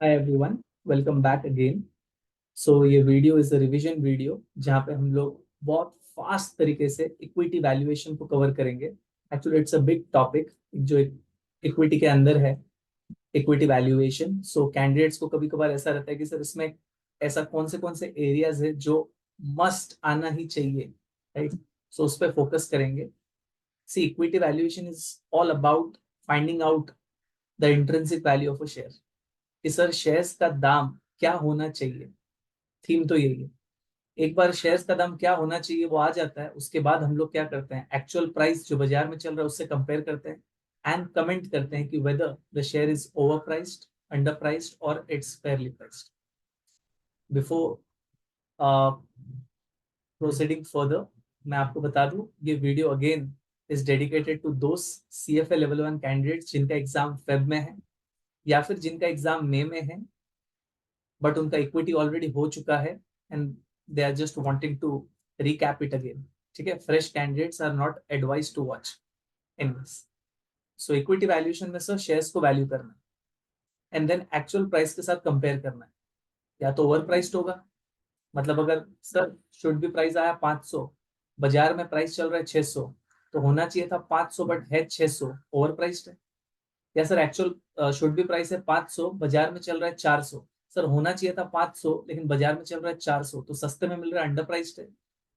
हाय everyone, welcome back again. So ये video is a revision video जहाँ पे हम लोग बहुत फास्ट तरीके से इक्विटी वैल्यूएशन को कवर करेंगे। Actually it's a big topic जो इक्विटी के अंदर है, इक्विटी वैल्यूएशन। सो कैंडिडेट्स को कभी कभार ऐसा रहता है कि सर इसमें ऐसा कौन से एरियाज है जो मस्ट आना ही चाहिए, राइट? सो उस पर फोकस करेंगे। See, equity valuation is all about finding out the intrinsic value of a share कि सर शेयर्स का दाम क्या होना चाहिए। थीम तो यही है। एक बार शेयर्स का दाम क्या होना चाहिए वो आ जाता है, उसके बाद हम लोग क्या करते हैं, एक्चुअल प्राइस जो बाजार में चल रहा है उससे कंपेयर करते हैं एंड कमेंट करते हैं कि whether the share is over priced, under priced और it's fairly priced. Before proceeding further, मैं आपको बता दूं ये video again is dedicated to those CFA level 1 candidates जिनका एग्जाम फेब में है या फिर जिनका एग्जाम मई में है बट उनका इक्विटी ऑलरेडी हो चुका है and they are just wanting to recap it again. ठीक है, fresh candidates are not advise to watch in this. So equity valuation में सर शेयर्स को वैल्यू करना एंड देन एक्चुअल प्राइस के साथ कंपेयर करना है। या तो ओवर प्राइस्ड होगा, मतलब अगर सर शुड बी प्राइस आया 500, बाजार में प्राइस चल रहा है 600, तो होना चाहिए था 500 बट है 600, ओवर प्राइस्ड है। या sir actual should be price है 500, बाजार में चल रहा है 400, सर होना चाहिए था 500 लेकिन बाजार में चल रहा है 400, तो सस्ते में मिल रहा है, अंडर प्राइस्ड है।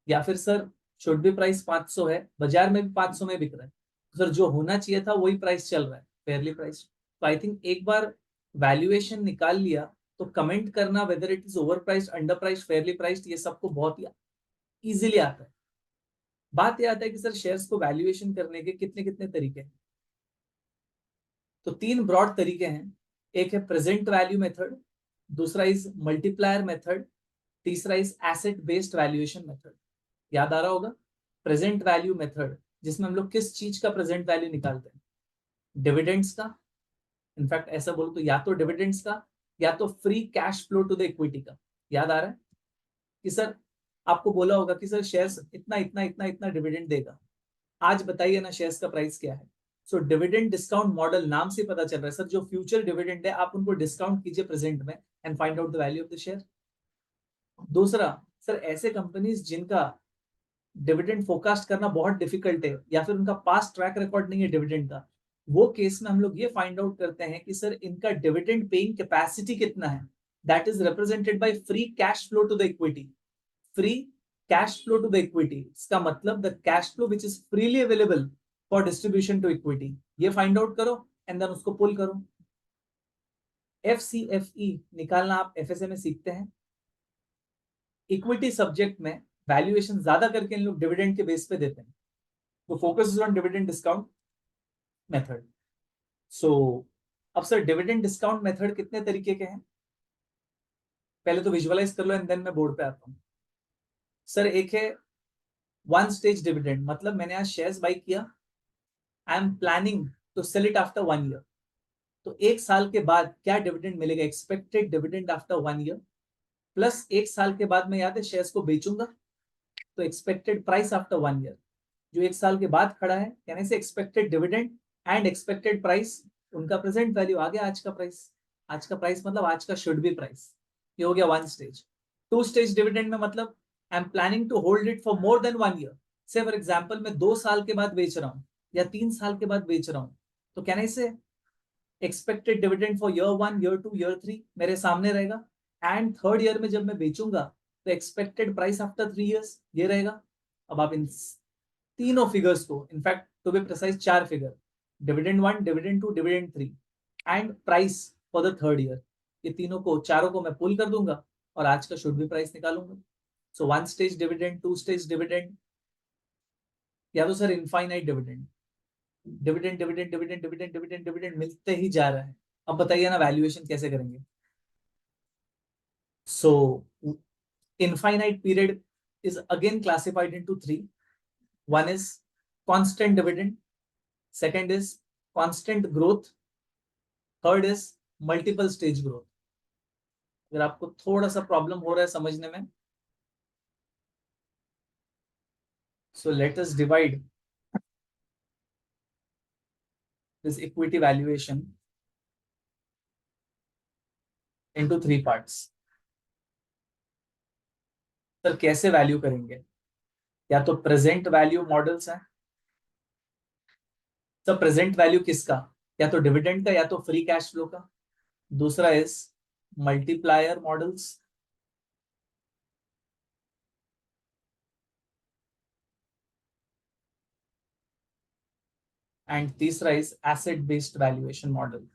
या फिर सर शुड बी प्राइस 500 है, बाजार में भी 500 में बिक रहा है, तो सर जो होना चाहिए था वही प्राइस चल रहा है, फेयरली प्राइस्ड। तो आई थिंक एक बार वैल्यूएशन निकाल लिया तो कमेंट करना whether it is over priced, under priced, Fairlie priced, ये सबको बहुत ही इजीली आता है। बात यह आता है कि सर शेयर्स को वैल्यूएशन करने के कितने कितने तरीके हैं। तो तीन ब्रॉड तरीके हैं। एक है प्रेजेंट वैल्यू मेथड, दूसरा इज मल्टीप्लायर मेथड, तीसरा is asset based valuation method. याद आ रहा होगा, प्रेजेंट वैल्यू मेथड जिसमें हम लोग किस चीज का प्रेजेंट वैल्यू निकालते हैं, डिविडेंड्स का। इनफैक्ट ऐसा बोलो तो या तो डिविडेंड्स का या तो free cash flow to the equity का। याद आ रहा है कि सर आपको बोला होगा कि सर शेयर्स इतना इतना इतना इतना डिविडेंड देगा, आज बताइए ना शेयर्स का प्राइस क्या है। सो डिविडेंड डिस्काउंट मॉडल नाम से पता चल रहा है सर जो फ्यूचर डिविडेंड है आप उनको डिस्काउंट कीजिए प्रेजेंट में and find out the value of the share. दूसरा, सर ऐसे कंपनीज जिनका डिविडेंड फोरकास्ट करना बहुत डिफिकल्ट है या फिर उनका पास्ट ट्रैक रिकॉर्ड नहीं है डिविडेंड का, वो केस में हम लोग ये फाइंड आउट करते हैं कि सर इनका डिविडेंड पेइंग कैपेसिटी कितना है, that is represented by free cash flow to the equity. Free cash flow to the equity, इसका मतलब the cash flow which is freely available for distribution to equity, ये find out करो and then उसको pull करो। FCFE निकालना आप FSA में सीखते हैं। इक्विटी सब्जेक्ट में वैल्यूएशन ज्यादा करके इन लोग डिविडेंड के बेस पे देते हैं, तो focus is on dividend discount method. So अब सर डिविडेंड डिस्काउंट मेथड कितने तरीके के हैं, पहले तो विजुअलाइज कर लो एंड देन मैं बोर्ड पे आता हूँ। सर एक है वन स्टेज डिविडेंड, मतलब मैंने आज शेयर्स बाई किया, I am planning to sell it after 1 year, तो एक साल के बाद क्या डिविडेंड मिलेगा, expected dividend after 1 year, plus एक साल के बाद मैं याद है शेयर्स को बेचूंगा, तो एक्सपेक्टेड प्राइस आफ्टर 1 ईयर जो एक साल के बाद खड़ा है, कहने से expected dividend and expected price, उनका प्रेजेंट वैल्यू आ गया आज का प्राइस। आज का प्राइस मतलब आज का शुड बी प्राइस, ये हो गया one stage. Two stage dividend में मतलब I am planning to hold it for more than 1 year, say for example मैं 2 साल के बाद बेच रहा हूँ या 3 साल के बाद बेच रहा हूँ, तो कहने से expected dividend for year 1, year 2, year 3 मेरे सामने रहेगा एंड थर्ड ईयर में जब मैं बेचूंगा तो एक्सपेक्टेड प्राइस आफ्टर 3 इयर्स ये रहेगा। अब आप इन तीनों फिगर्स को, in fact to be precise 4 figure, dividend 1, dividend 2, dividend 3 and price for the third year, ये तीनों को चारों को मैं पुल कर दूंगा और आज का शुड बी प्राइस निकालूंगा। So one stage dividend, two stage dividend, या तो sir infinite dividend, dividend dividend dividend dividend dividend dividend मिलते ही जा रहा है। अब बताइए ना वैल्यूएशन कैसे करेंगे। सो infinite period is again classified into three. One is constant dividend, second is constant growth, third is multiple stage growth. अगर आपको थोड़ा सा प्रॉब्लम हो रहा है समझने में, so let us divide this equity valuation into 3 parts। Sir कैसे वैल्यू करेंगे? या तो प्रेजेंट वैल्यू मॉडल्स हैं। सर प्रेजेंट वैल्यू किसका? या तो डिविडेंड का या तो फ्री कैश फ्लो का। दूसरा इज मल्टीप्लायर मॉडल्स। एंड तीसरा is asset based valuation model.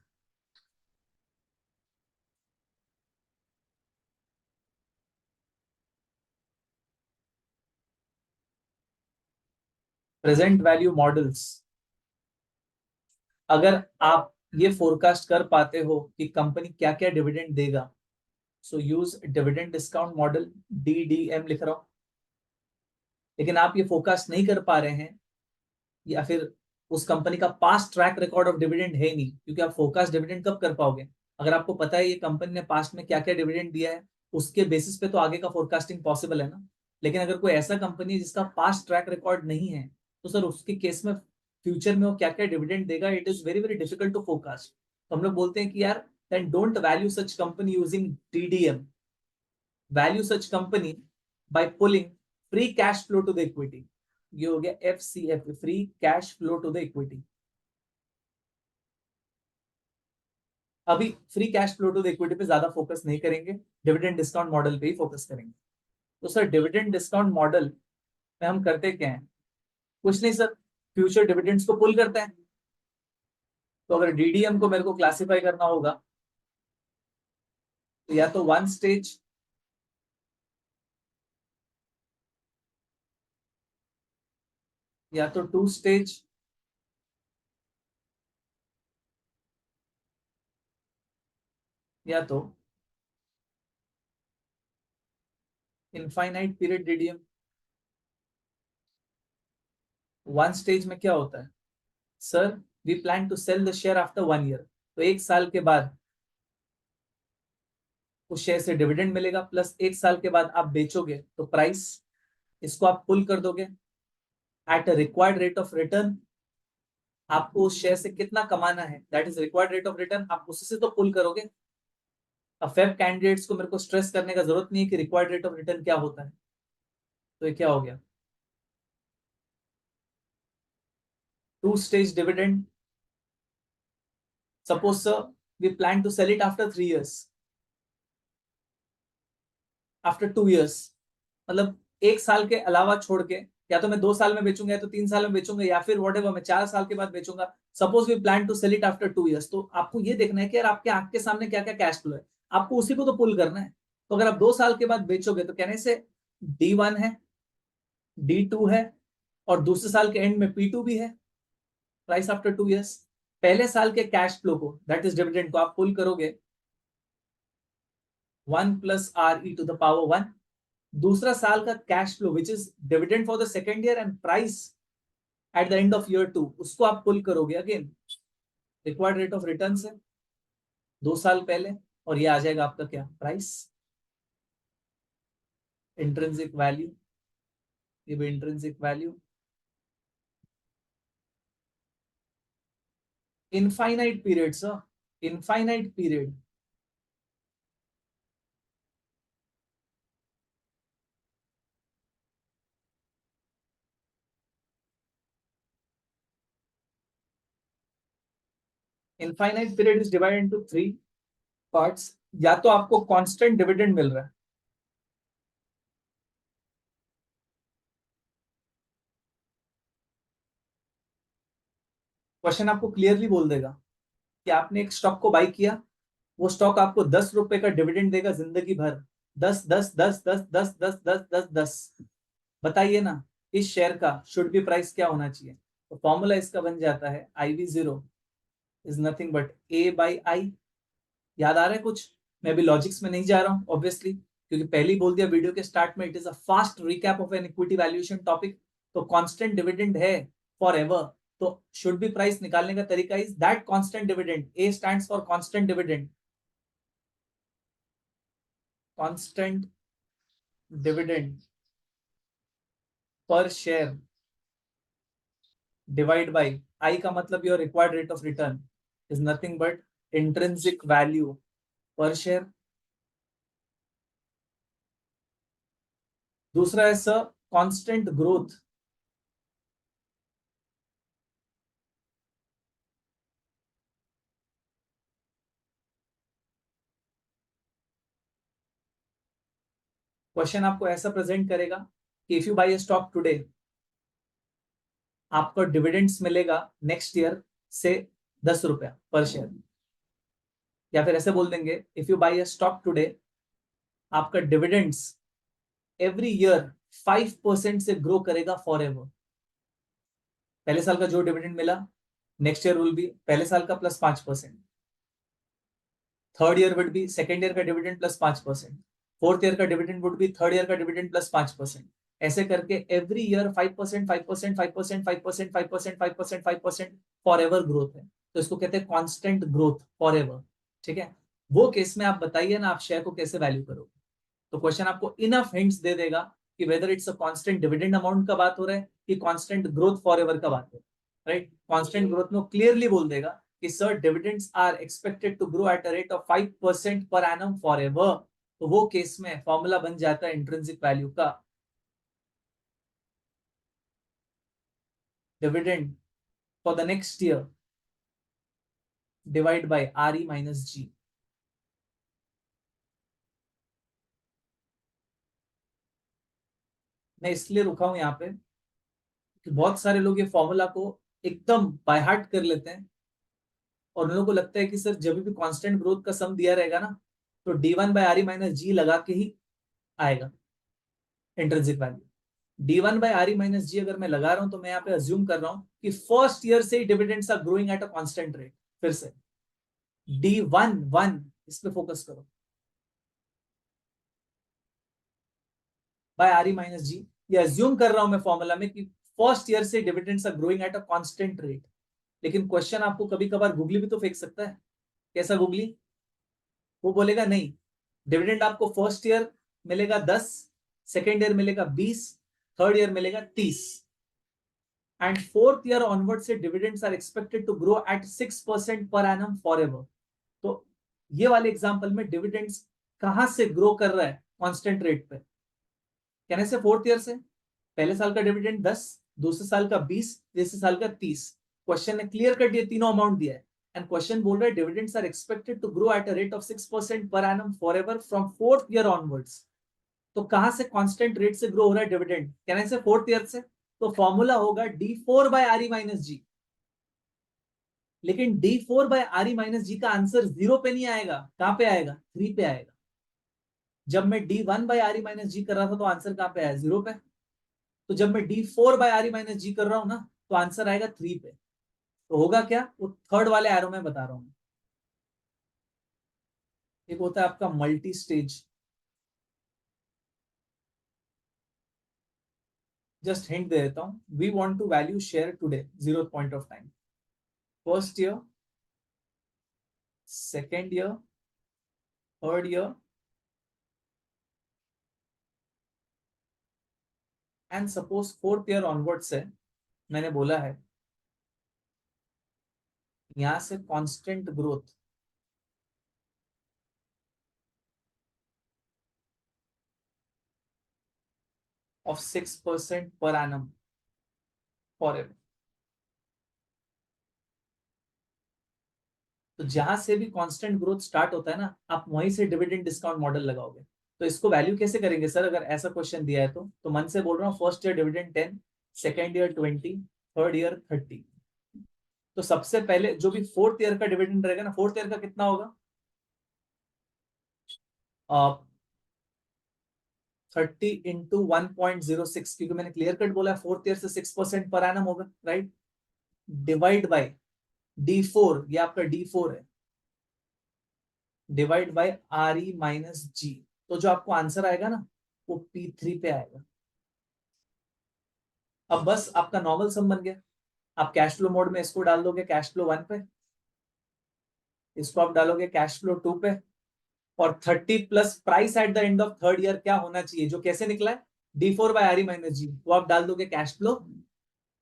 Present value models, अगर आप ये फोरकास्ट कर पाते हो कि कंपनी क्या क्या डिविडेंड देगा, so use dividend discount model, DDM लिख रहा हूं। लेकिन आप ये फोरकास्ट नहीं कर पा रहे हैं, या फिर उस कंपनी का past track record of dividend है नहीं, क्योंकि आप फोरकास्ट डिविडेंड कब कर पाओगे? अगर आपको पता है ये कंपनी ने पास्ट में क्या क्या डिविडेंड दिया है, उसके बेसिस पे तो आगे का फोरकास्टिंग पॉसिबल है ना। लेकिन अगर कोई ऐसा कंपनी है जिसका पास्ट ट्रैक रिकॉर्ड नहीं है, तो सर उसके केस में फ्यूचर में वो क्या क्या डिविडेंड देगा, it is very very difficult to forecast. तो हम लोग बोलते हैं कि यार then don't value such company using DDM, value such company by pulling free cash flow to the equity. ये हो गया FCF, free cash flow to the equity. अभी free cash flow to the equity पे ज्यादा focus नहीं करेंगे, dividend discount model पे ही focus करेंगे। तो सर डिविडेंड डिस्काउंट मॉडल में हम करते क्या है? कुछ नहीं सर, फ्यूचर डिविडेंड्स को पुल करते हैं। तो अगर DDM को मेरे को क्लासिफाई करना होगा, तो या तो 1 स्टेज, या तो 2 स्टेज, या तो इनफाइनाइट पीरियड DDM। 1 स्टेज में क्या होता है? Sir we plan to sell the share after 1 year. तो 1 साल के बाद उस शेयर से डिविडेंड मिलेगा, प्लस 1 साल के बाद आप बेचोगे तो प्राइस, इसको आप पुल कर दोगे at a required rate of return. आपको उस शेयर से कितना कमाना है, that is required rate of return, आप उसी से तो पुल करोगे। अब फेब कैंडिडेट्स को मेरे को स्ट्रेस करने का जरूरत नहीं है कि रिक्वायर्ड रेट ऑफ रिटर्न क्या होता है। तो ये क्या हो गया? 2 stage dividend. Suppose sir we plan to sell it after 3 years, after 2 years, मतलब 1 साल के अलावा छोड़ के, या तो मैं 2 साल में बेचूंगा, या तो 3 साल में बेचूंगा, या फिर वॉट एवर मैं 4 साल के बाद बेचूंगा। Suppose we plan to sell it after 2 years, तो आपको ये देखना है कि यार आपके आंख के सामने क्या क्या कैश फ्लो है, आपको उसी को तो पुल करना है। तो अगर आप 2 साल के बाद बेचोगे तो कहने से D1 है, D2 है, और दूसरे साल के एंड में P2 भी है, प्राइस आफ्टर 2 years। पहले साल के कैश फ्लो को, दैट इज डिविडेंड को, आप पुल करोगे 1 + RE⁻1। दूसरा साल का cash flow which is dividend for the second year and price at the end of year 2, उसको आप पुल करोगे again required rate of return से 2 साल पहले, और ये आ जाएगा आपका क्या? Price, intrinsic value. ये भी intrinsic value. Infinite period sir, infinite period. Infinite period is divided into 3 parts. या तो आपको कांस्टेंट डिविडेंड मिल रहा है, क्वेश्चन आपको क्लियरली बोल देगा कि आपने एक स्टॉक को बाई किया, वो स्टॉक आपको 10 रुपए का डिविडेंड देगा जिंदगी भर। 10 10 10 10 10 10 10 10। बताइए ना, इस शेयर का शुड बी प्राइस क्या होना चाहिए? तो फॉर्मूला इसका बन जाता है IV0 is nothing but A/I। याद आ रहा है कुछ? मैं भी लॉजिक्स में नहीं जा रहा हूं ऑब्वियसली, क्योंकि पहले ही बोल दिया वीडियो के स्टार्ट में, it is a fast recap of an equity valuation topic. तो कांस्टेंट डिविडेंड है फॉर एवर, तो शुड बी प्राइस निकालने का तरीका is that constant dividend. A stands for constant dividend, constant dividend per share divide by I का मतलब your required rate of return is nothing but intrinsic value per share. दूसरा है sir constant growth. Question आपको ऐसा present करेगा कि if you buy a stock today, आपको dividends मिलेगा नेक्स्ट ईयर से 10 रुपया पर शेयर। या फिर ऐसे बोल देंगे if you buy a stock today, आपका डिविडेंड्स एवरी ईयर 5% से ग्रो करेगा फॉर एवर। पहले साल का जो डिविडेंड मिला, नेक्स्ट ईयर विल बी पहले साल का plus 5%, third year would be second year का डिविडेंड प्लस 5%, फोर्थ ईयर का dividend would be third year का डिविडेंड प्लस 5%। ऐसे करके every year 5%, 5%, 5%, 5%, 5%, 5%, 5% for ever growth है। तो इसको कहते हैं कॉन्स्टेंट ग्रोथ फॉर एवर। ठीक है, वो केस में आप बताइए ना, आप शेयर को कैसे वैल्यू करोगे। तो क्वेश्चन आपको इनफ हिंट्स दे देगा कि whether it's a constant dividend amount का बात हो रहा है कि कांस्टेंट ग्रोथ फॉर एवर का बात हो रहा है। राइट, कांस्टेंट ग्रोथ में क्लियरली बोल देगा कि sir dividends are expected to grow at a rate of 5% per annum for ever. तो वो केस में फॉर्मूला बन जाता है इंट्रिंसिक वैल्यू का, dividend for the next year divide by r e minus g. मैं इसलिए रुका हूं यहाँ पे कि बहुत सारे लोग ये फॉर्मूला को एकदम बाय हार्ट कर लेते हैं और उन लोगों को लगता है कि सर जब भी कांस्टेंट ग्रोथ का सम दिया रहेगा ना, तो d1/re - g लगा के ही आएगा इंट्रिंसिक वैल्यू। d1/re - g अगर मैं लगा रहा हूं तो मैं यहाँ पे अज्यूम कर रहा हूं कि फर्स्ट ईयर से ही dividends are growing at a constant rate. फिर से d1 इस पे फोकस करो, बाय re - g। ये अज्यूम कर रहा हूं मैं फॉर्मूला में कि फर्स्ट ईयर से dividends are growing at a constant rate. लेकिन क्वेश्चन आपको कभी कभार गूगली भी तो फेंक सकता है। कैसा गूगली? वो बोलेगा नहीं, डिविडेंड आपको फर्स्ट ईयर मिलेगा 10, सेकेंड ईयर मिलेगा 20, थर्ड ईयर मिलेगा 30, एंड फोर्थ ईयर ऑनवर्ड से dividends are expected to grow at 6% per annum for ever. तो ये वाले एग्जांपल में डिविडेंड्स कहां से ग्रो कर रहा है कांस्टेंट रेट पे? कहने से फोर्थ ईयर से। पहले साल का डिविडेंड 10, दूसरे साल का 20, तीसरे साल का 30। क्वेश्चन ने क्लियर कर दिया, तीनों अमाउंट दिया है, एंड क्वेश्चन बोल रहा है dividends are expected to grow at a rate of 6% per annum forever from fourth year onwards. तो कहां से कांस्टेंट रेट से ग्रो हो रहा है डिविडेंड? कहने से फोर्थ ईयर से। तो फॉर्मूला होगा d4/re - g। लेकिन d4/re - g का आंसर 0 पे नहीं आएगा, कहां पे आएगा? 3 पे आएगा। जब मैं d1/re - g कर रहा था तो आंसर कहां पे आया? 0 पे। तो जब मैं d4/re - g कर रहा हूं ना, तो आंसर आएगा 3 पे। तो होगा क्या? वो थर्ड वाले एरो में बता रहा हूं। एक होता है आपका मल्टी स्टेज। जस्ट हिंट दे देता हूं, we want to value share today 0 point of time. First year, second year, third year, and suppose fourth year onward से मैंने बोला है यहां से constant growth of 6% per annum for ever. तो जहां से भी कांस्टेंट ग्रोथ स्टार्ट होता है ना, आप वहीं से डिविडेंड डिस्काउंट मॉडल लगाओगे। तो इसको वैल्यू कैसे करेंगे सर अगर ऐसा क्वेश्चन दिया है? तो मन से बोल रहा हूँ, first year dividend 10, second year 20, third year 30। तो सबसे पहले जो भी फोर्थ ईयर का डिविडेंड रहेगा ना, फोर्थ ईयर का कितना होगा? 30 × 1.06, क्योंकि मैंने क्लियर कट बोला है फोर्थ ईयर से 6% पर एनम होगा, राइट। डिवाइड बाय d4, ये आपका d4 है, डिवाइड बाय re - g। तो जो आपको आंसर आएगा ना, वो p3 पे आएगा। अब बस आपका नॉर्मल सम बन गया। आप कैश फ्लो मोड में इसको डाल दोगे कैश फ्लो 1 पे, इसको आप डालोगे कैश फ्लो 2 पे, और 30 plus price at the end of third year क्या होना चाहिए, जो कैसे निकला है d4/re - g, वो आप डाल दोगे कैश फ्लो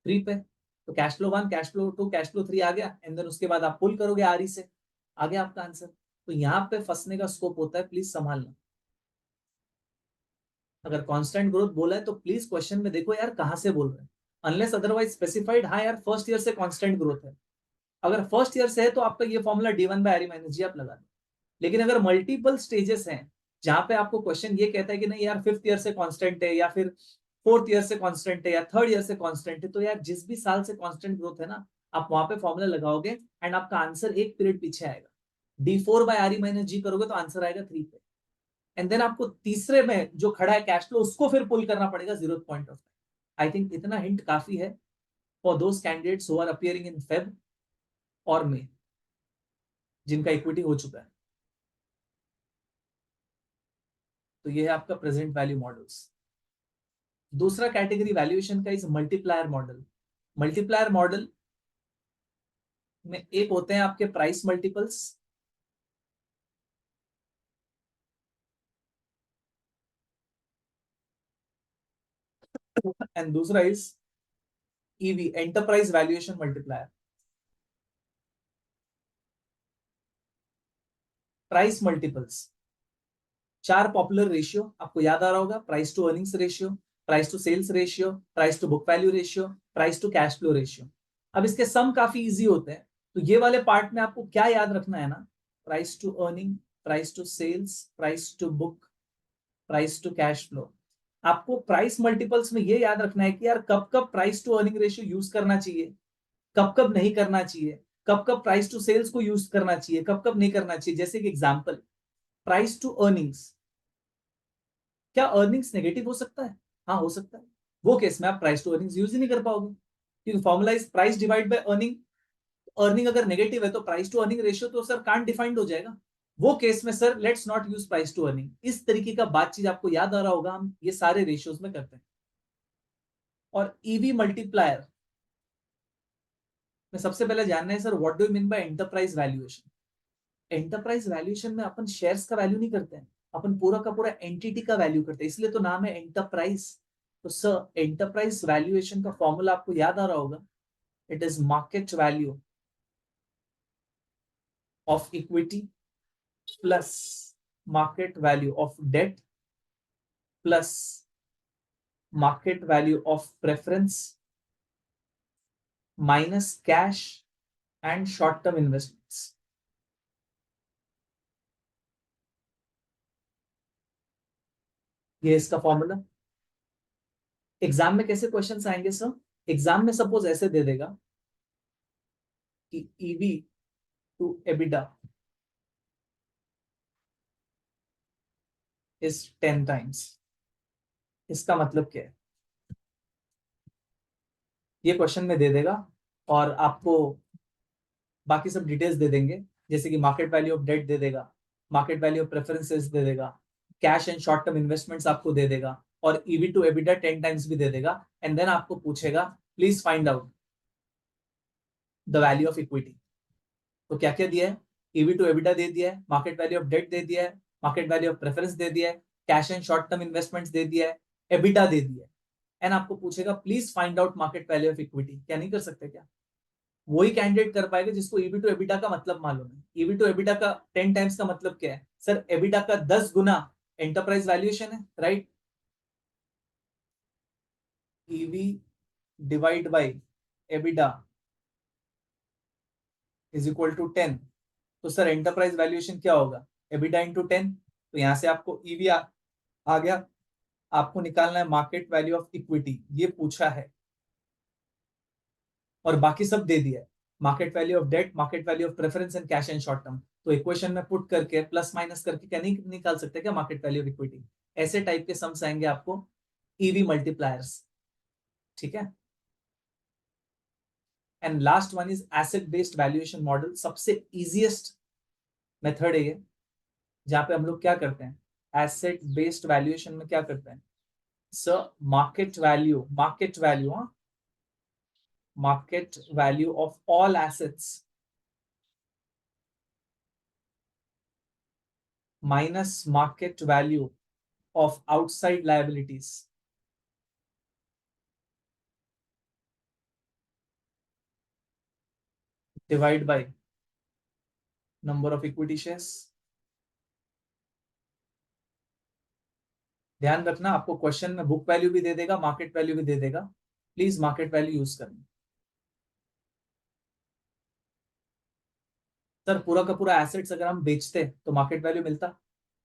3 पे। तो cash flow 1, cash flow 2, cash flow 3 आ गया, एंड देन उसके बाद आप पुल करोगे आरई से, आ गया आपका आंसर। तो यहाँ पे फंसने का स्कोप होता है, प्लीज संभालना। अगर कांस्टेंट ग्रोथ बोला है तो प्लीज क्वेश्चन में देखो यार कहां से बोल रहे हैं, अनलेस अदरवाइज स्पेसिफाइड। हाँ यार फर्स्ट ईयर से कांस्टेंट ग्रोथ है, अगर फर्स्ट ईयर से है तो आपका ये formula D1 by RE minus g आप लगा दो। लेकिन अगर मल्टीपल स्टेजेस हैं जहां पे आपको क्वेश्चन ये कहता है कि नहीं यार फिफ्थ ईयर से कांस्टेंट है, या फिर फोर्थ ईयर से कांस्टेंट है, या थर्ड ईयर से कांस्टेंट है, तो यार जिस भी साल से कांस्टेंट ग्रोथ है ना, आप वहां पे फॉर्मूला लगाओगे एंड आपका आंसर एक पीरियड पीछे आएगा। D4 बाय RE माइनस जी करोगे तो आंसर आएगा 3 पे। एंड देन आपको तीसरे में जो खड़ा है कैश फ्लो उसको फिर पुल करना पड़ेगा 0th point of. I think इतना हिंट काफी है for those candidates who are appearing in Feb और मे, जिनका इक्विटी हो चुका है। तो ये है आपका प्रेजेंट वैल्यू मॉडल्स। दूसरा कैटेगरी वैल्यूएशन का is multiplier model. Multiplier model में एक होते हैं आपके प्राइस मल्टीपल्स, एंड दूसरा is EV enterprise valuation multiplier. Price multiples, चार पॉपुलर रेशियो आपको याद आ रहा होगा, price to earnings ratio, price to sales ratio, price to book value ratio, price to cash flow ratio. अब इसके सम काफी इजी होते हैं, तो ये वाले पार्ट में आपको क्या याद रखना है ना, price to earning, price to sales, price to book, price to cash flow. आपको प्राइस मल्टीपल्स में ये याद रखना है कि यार कब कब price to earning ratio use करना चाहिए, कब कब नहीं करना चाहिए, कब कब प्राइस टू सेल्स को यूज करना चाहिए, कब कब नहीं करना चाहिए। जैसे कि एग्जांपल, प्राइस टू अर्निंग्स, क्या अर्निंग्स नेगेटिव हो सकता है? हाँ हो सकता है। वो केस में आप प्राइस टू अर्निंग्स यूज ही नहीं कर पाओगे, क्योंकि formula is price divide by earning. Earning अगर नेगेटिव है तो प्राइस टू अर्निंग रेशियो तो सर कांट डिफाइंड हो जाएगा। वो केस में sir let's not use price to earning. इस तरीके का बात चीज आपको याद आ रहा होगा, हम ये सारे रेशियोज में करते हैं। और ईवी मल्टीप्लायर में सबसे पहले जानना है sir what do you mean by enterprise valuation. Enterprise valuation में अपन शेयर्स का वैल्यू नहीं करते हैं, अपन पूरा का पूरा एंटिटी का वैल्यू करते हैं, इसलिए तो नाम है एंटरप्राइज। तो सर एंटरप्राइज वैल्यूएशन का फॉर्मूला आपको याद आ रहा होगा, it is market value of equity plus market value of debt plus market value of preference minus cash and short term investments. ये इसका फॉर्मूला। एग्जाम में कैसे क्वेश्चंस आएंगे सर? एग्जाम में सपोज ऐसे दे देगा कि EV to EBITDA is 10 times. इसका मतलब क्या है? ये क्वेश्चन में दे देगा और आपको बाकी सब डिटेल्स दे देंगे, जैसे कि मार्केट वैल्यू ऑफ डेट दे देगा, मार्केट वैल्यू ऑफ प्रेफरेंसेस दे देगा, cash and short term investments आपको दे देगा, और ईवी टू एबिडा 10 टाइम्स भी दे देगा। एंड देन आपको पूछेगा please find out the value of equity. तो क्या क्या दिया है? ईवी टू एबिडा दे दिया है, मार्केट वैल्यू ऑफ डेट दे दिया है, मार्केट वैल्यू ऑफ प्रेफरेंस दे दिया है, cash and short term investments दे दिया है, एबिडा दे दिया है। एंड आपको पूछेगा please find out market value of equity. क्या नहीं कर सकते क्या? वही कैंडिडेट कर पाएगा जिसको ईबी टू एबिडा का मतलब मालूम है। ईबी टू एबिडा का 10 टाइम्स का मतलब क्या है सर? एबिडा का 10 गुना एंटरप्राइज वैल्यूएशन है, right? EV divide by EBITDA is equal to 10। तो सर एंटरप्राइज वैल्यूएशन क्या होगा? EBITDA into 10। तो यहां से आपको ईवी आ गया। आपको निकालना है मार्केट वैल्यू ऑफ इक्विटी, ये पूछा है, और बाकी सब दे दिया है, market value of debt, market value of preference and cash and short term. तो इक्वेशन में पुट करके प्लस माइनस करके क्या नहीं निकाल सकते क्या मार्केट वैल्यू ऑफ इक्विटी? ऐसे टाइप के सम्स आएंगे आपको ईवी मल्टीप्लायर्स, ठीक है। And last one is asset based valuation model. सबसे इजीएस्ट मेथड है ये, जहां पे हम लोग क्या करते हैं, एसेट बेस्ड वैल्यूएशन में क्या करते हैं sir? Market value market value of all assets minus market value of outside liabilities divide by number of equity shares. ध्यान रखना, आपको क्वेश्चन में बुक वैल्यू भी दे देगा, मार्केट वैल्यू भी दे देगा, प्लीज मार्केट वैल्यू यूज करना। सर पूरा का पूरा एसेट्स अगर हम बेचते तो मार्केट वैल्यू मिलता,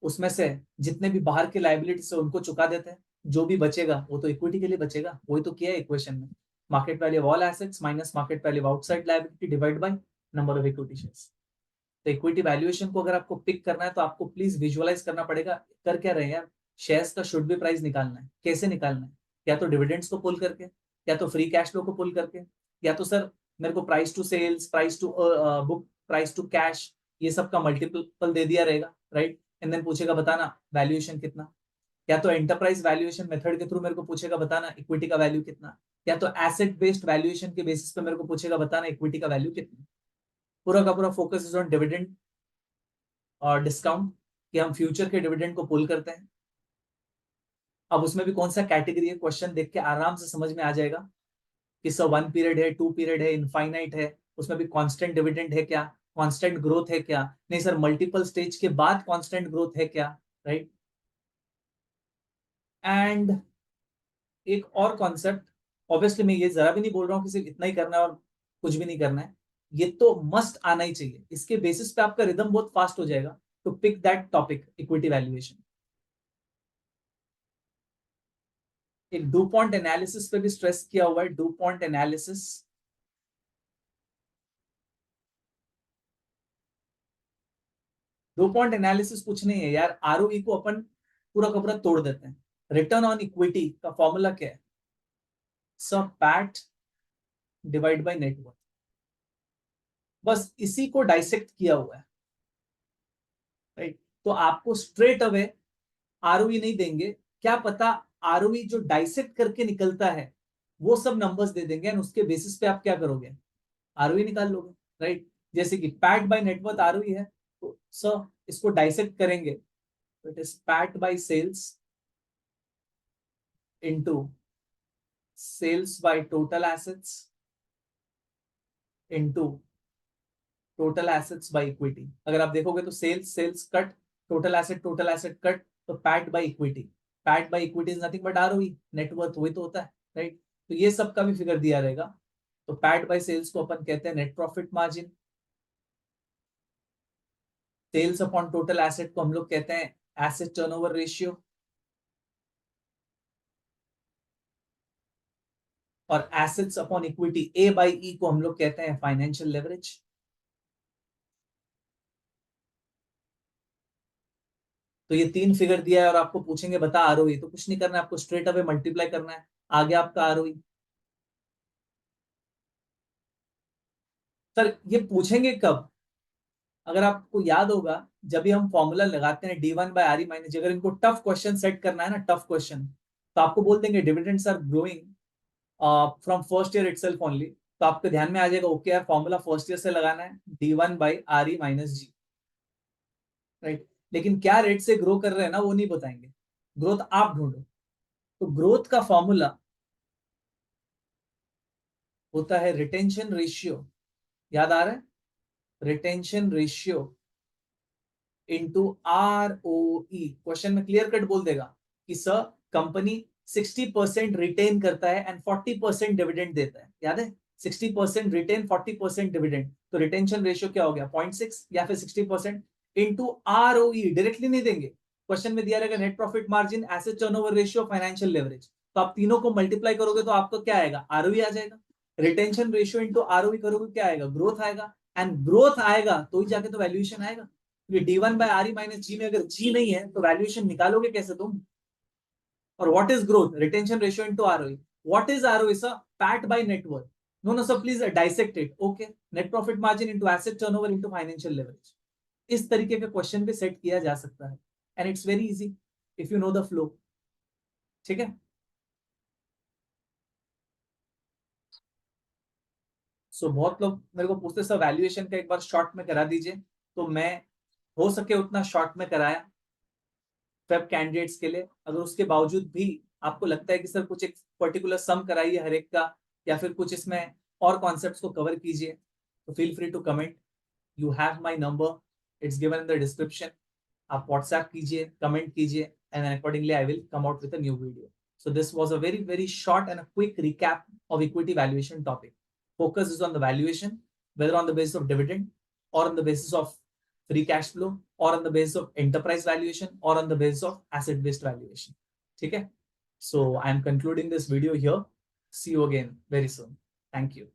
उसमें से जितने भी बाहर के लाइबिलिटीज है उनको चुका देते हैं, जो भी बचेगा वो तो इक्विटी के लिए बचेगा, वही तो किया है इक्वेशन में। Market value of all assets minus market value outside liability divide by number of equity shares. तो इक्विटी वैल्यूएशन को अगर आपको पिक करना है तो आपको प्लीज विजुअलाइज करना पड़ेगा, कर क्या रहे हैं यार, शेयर्स का शुड बी प्राइस निकालना है, कैसे निकालना है, या तो डिविडेंड्स को पुल करके, या तो फ्री कैश फ्लो को पुल करके, या तो सर मेरे को price to sales, price to book, price to cash, ये सब का मल्टीपल दे दिया रहेगा, राइट, एंड देन पूछेगा बताना वैल्यूएशन कितना, या तो एंटरप्राइज वैल्यूएशन मेथड के थ्रू मेरे को पूछेगा बताना इक्विटी का वैल्यू कितना, या तो एसेट बेस्ड वैल्यूएशन के बेसिस पे मेरे को पूछेगा बताना इक्विटी का वैल्यू कितना। पूरा का पूरा फोकस इज ऑन डिविडेंड और डिस्काउंट, कि हम फ्यूचर के डिविडेंड को पुल करते हैं। अब उसमें भी कौन सा कैटेगरी है, क्वेश्चन देख के आराम से समझ में आ जाएगा कि सर 1 पीरियड है, 2 पीरियड है, इनफाइनाइट है, उसमें भी कांस्टेंट डिविडेंड है क्या, कांस्टेंट ग्रोथ है क्या, नहीं सर मल्टीपल स्टेज के बाद कांस्टेंट ग्रोथ है क्या, राइट। एंड एक और कॉन्सेप्ट, ऑब्वियसली मैं ये जरा भी नहीं बोल रहा हूँ कि सिर्फ इतना ही करना है और कुछ भी नहीं करना है, ये तो मस्ट आना ही चाहिए, इसके बेसिस पे आपका रिदम बहुत फास्ट हो जाएगा to pick that topic equity valuation. एक डू पॉइंट एनालिसिस पे भी स्ट्रेस किया हुआ है, DuPont analysis. DuPont analysis कुछ नहीं है यार, आरओई को अपन पूरा का पूरा तोड़ देते हैं। रिटर्न ऑन इक्विटी का फॉर्मूला क्या है, सब पैट डिवाइड बाय नेटवर्थ, बस इसी को डाइसेक्ट किया हुआ है, राइट। तो आपको स्ट्रेट अवे आरओई नहीं देंगे, क्या पता आरओई जो डाइसेक्ट करके निकलता है वो सब नंबर्स दे देंगे, एंड उसके बेसिस पे आप क्या करोगे, आरओई निकाल लोगे, राइट। जैसे कि पैट बाय नेटवर्थ आरओई है, तो सर इसको डाइसेक्ट करेंगे तो it is PAT by sales into sales by total assets into total assets by equity. अगर आप देखोगे तो sales sales cut, total asset cut, तो PAT by equity, PAT by equity is nothing but ROE, net worth वही तो होता है, right. तो ये सब का भी फिगर दिया रहेगा। तो पैट बाय सेल्स को अपन कहते हैं net profit margin, sales upon total asset को हम लोग कहते हैं एसेट टर्नओवर रेशियो, और assets upon equity A by E को हम लोग कहते हैं फाइनेंशियल लेवरेज। तो ये तीन फिगर दिया है और आपको पूछेंगे बता आरओई, तो कुछ नहीं करना है, आपको स्ट्रेट अवे मल्टीप्लाई करना है, आ गया आपका आरओई। सर ये पूछेंगे कब, अगर आपको याद होगा जब भी हम फॉर्मूला लगाते हैं D1/RE-, अगर इनको टफ क्वेश्चन सेट करना है ना, टफ क्वेश्चन, तो आपको बोल देंगे dividends are growing from first year itself only, तो आपके ध्यान में आ जाएगा ओके यार फॉर्मूला फर्स्ट ईयर से लगाना है, D1/RE-G, राइट। लेकिन क्या रेट से ग्रो कर रहे हैं ना वो नहीं बताएंगे, ग्रोथ आप ढूंढो। तो ग्रोथ का फॉर्मूला होता है रिटेंशन रेशियो, याद आ रहा है, retention ratio into ROE। Question में क्लियर कट बोल देगा कि सर कंपनी 60% रिटेन करता है एंड 40% डिविडेंड देता है, याद है, 60% रिटेन 40% डिविडेंड, तो रिटेंशन रेशियो क्या हो गया 0.6 या फिर 60% इंटू ROE, डायरेक्टली नहीं देंगे, क्वेश्चन में दिया रहेगा net profit margin, asset turnover ratio, financial leverage, तो आप तीनों को मल्टीप्लाई करोगे तो आपको क्या आएगा, आरओई आ जाएगा। रिटेंशन रेशियो इंटू आरओई करोगे क्या आएगा, ग्रोथ आएगा, एंड ग्रोथ आएगा तो ही जाके तो वैल्यूएशन आएगा। D1/RE-G में अगर जी नहीं है तो वैल्यूएशन निकालोगे कैसे तुम। और what is growth, retention ratio into ROE, what is ROE sir, PAT by net worth, no no sir please dissect it, okay, net profit margin into asset turnover into financial leverage. इस तरीके के question भी set किया जा सकता है, and it's very easy if you know the flow, ठीक है। सो बहुत लोग मेरे को पूछते सर वैल्यूएशन का एक बार शॉर्ट में करा दीजिए, तो मैं हो सके उतना शॉर्ट में कराया वेब कैंडिडेट्स के लिए। अगर उसके बावजूद भी आपको लगता है कि सर कुछ एक पर्टिकुलर सम कराइए हर एक का, या फिर कुछ इसमें और कॉन्सेप्ट्स को कवर कीजिए, तो feel free to comment, you have my number, it's given in the description, आप व्हाट्सएप कीजिए, कमेंट कीजिए। and then accordingly I will come out with a new video. So this was a very, very short and a quick recap of equity valuation topic. Focus is on the valuation, whether on the basis of dividend or on the basis of free cash flow or on the basis of enterprise valuation or on the basis of asset based valuation. Okay, so I'm concluding this video here. See you again very soon. Thank you.